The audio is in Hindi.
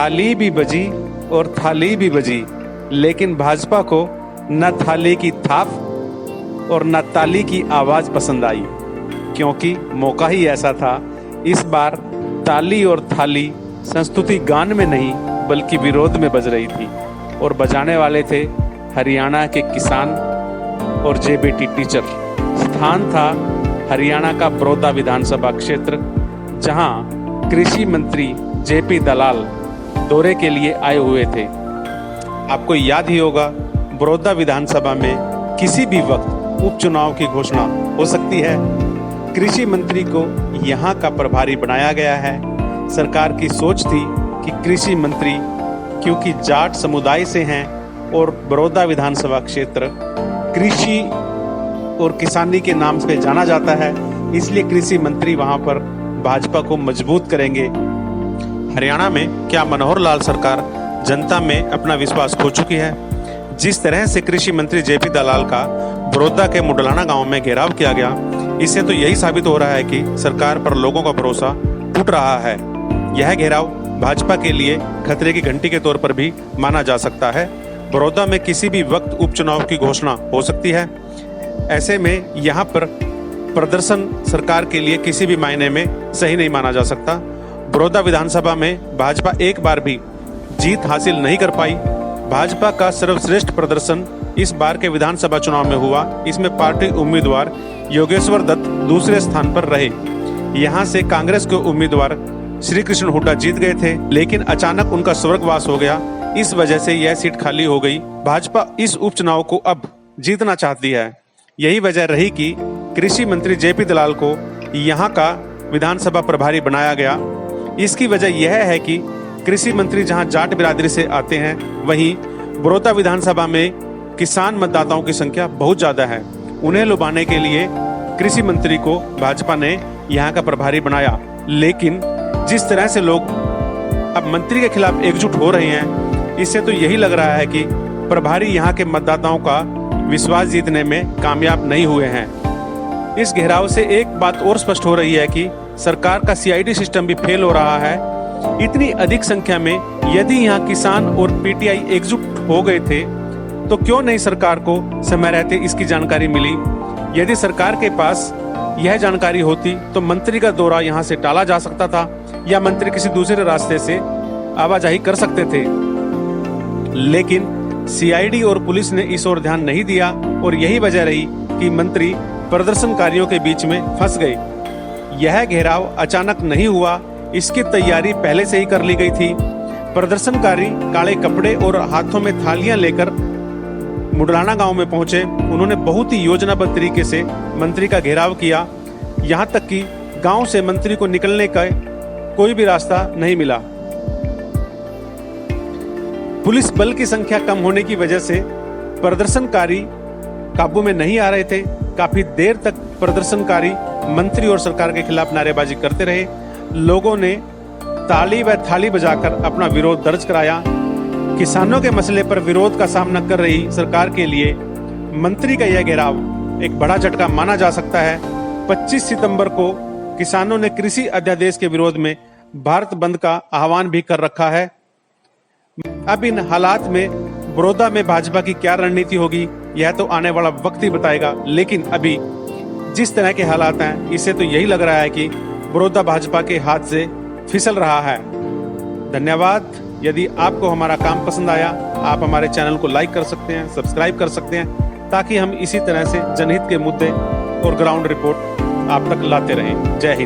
ताली भी बजी और थाली भी बजी, लेकिन भाजपा को न थाली की थाप और न ताली की आवाज पसंद आई, क्योंकि मौका ही ऐसा था। इस बार ताली और थाली संस्तुति गान में नहीं बल्कि विरोध में बज रही थी, और बजाने वाले थे हरियाणा के किसान और जेबीटी टीचर। स्थान था हरियाणा का बड़ौदा विधानसभा क्षेत्र, जहां कृषि मंत्री जेपी दलाल दौरे के लिए आए हुए थे। आपको याद ही होगा, बड़ौदा विधानसभा में किसी भी वक्त उपचुनाव की घोषणा हो सकती है। कृषि मंत्री को यहां का प्रभारी बनाया गया है। सरकार की सोच थी कि कृषि मंत्री, क्योंकि जाट समुदाय से हैं और बड़ौदा विधानसभा क्षेत्र कृषि और किसानी के नाम से जाना जाता है, इसलिए कृषि मंत्री वहां पर भाजपा को मजबूत करेंगे। हरियाणा में क्या मनोहर लाल सरकार जनता में अपना विश्वास खो चुकी है। जिस तरह से कृषि मंत्री जेपी दलाल का बड़ौदा के मुडलाना गांव में घेराव किया गया, इससे तो यही साबित हो रहा है कि सरकार पर लोगों का भरोसा टूट रहा है। यह घेराव भाजपा के लिए खतरे की घंटी के तौर पर भी माना जा सकता है। बड़ौदा में किसी भी वक्त उपचुनाव की घोषणा हो सकती है। ऐसे में यहाँ पर प्रदर्शन सरकार के लिए किसी भी मायने में सही नहीं माना जा सकता। बड़ौदा विधानसभा में भाजपा एक बार भी जीत हासिल नहीं कर पाई। भाजपा का सर्वश्रेष्ठ प्रदर्शन इस बार के विधानसभा चुनाव में हुआ। इसमें पार्टी उम्मीदवार योगेश्वर दत्त दूसरे स्थान पर रहे। यहाँ से कांग्रेस के उम्मीदवार श्री कृष्ण हुड्डा जीत गए थे, लेकिन अचानक उनका स्वर्गवास हो गया। इस वजह से यह सीट खाली हो गई। भाजपा इस उपचुनाव को अब जीतना चाहती है। यही वजह रही कि कृषि मंत्री जेपी दलाल को यहाँ का विधानसभा प्रभारी बनाया गया। इसकी वजह यह है कि कृषि मंत्री जहां जाट बिरादरी से आते हैं, वहीं बड़ौदा विधानसभा में किसान मतदाताओं की संख्या बहुत ज्यादा है। उन्हें लुभाने के लिए कृषि मंत्री को भाजपा ने यहाँ का प्रभारी बनाया। लेकिन जिस तरह से लोग अब मंत्री के खिलाफ एकजुट हो रहे हैं, इससे तो यही लग रहा है कि प्रभारी यहाँ के मतदाताओं का विश्वास जीतने में कामयाब नहीं हुए हैं। इस घेराव से एक बात और स्पष्ट हो रही है कि सरकार का सीआईडी सिस्टम भी फेल हो रहा है। इतनी अधिक संख्या में यदि यहाँ किसान और पीटीआई एकजुट हो गए थे, तो क्यों नहीं सरकार को समय रहते इसकी जानकारी मिली। यदि सरकार के पास यह जानकारी होती तो मंत्री का दौरा यहाँ से टाला जा सकता था, या मंत्री किसी दूसरे रास्ते से आवाजाही कर सकते थे। लेकिन सीआईडी और पुलिस ने इस ओर ध्यान नहीं दिया, और यही वजह रही कि मंत्री प्रदर्शनकारियों के बीच में फंस गए। यह घेराव अचानक नहीं हुआ, इसकी तैयारी पहले से ही कर ली गई थी। प्रदर्शनकारी काले कपड़े और हाथों में थालियां लेकर मुडलाना गांव में पहुंचे। उन्होंने बहुत ही योजनाबद्ध तरीके से मंत्री का घेराव किया। यहां तक कि गांव से मंत्री को निकलने का कोई भी रास्ता नहीं मिला। पुलिस बल की संख्या कम होने की वजह से प्रदर्शनकारी काबू में नहीं आ रहे थे। काफी देर तक प्रदर्शनकारी मंत्री और सरकार के खिलाफ नारेबाजी करते रहे। लोगों ने ताली व थाली बजाकर अपना विरोध दर्ज कराया। किसानों के मसले पर विरोध का सामना कर रही सरकार के लिए मंत्री का यह घेराव एक बड़ा झटका माना जा सकता है। 25 सितंबर को किसानों ने कृषि अध्यादेश के विरोध में भारत बंद का आह्वान भी कर रखा है। अब इन हालात में बड़ौदा में भाजपा की क्या रणनीति होगी, यह तो आने वाला वक्त ही बताएगा। लेकिन अभी जिस तरह के हालात हैं, इससे तो यही लग रहा है कि बड़ौदा भाजपा के हाथ से फिसल रहा है। धन्यवाद। यदि आपको हमारा काम पसंद आया, आप हमारे चैनल को लाइक कर सकते हैं, सब्सक्राइब कर सकते हैं, ताकि हम इसी तरह से जनहित के मुद्दे और ग्राउंड रिपोर्ट आप तक लाते रहें। जय हिंद।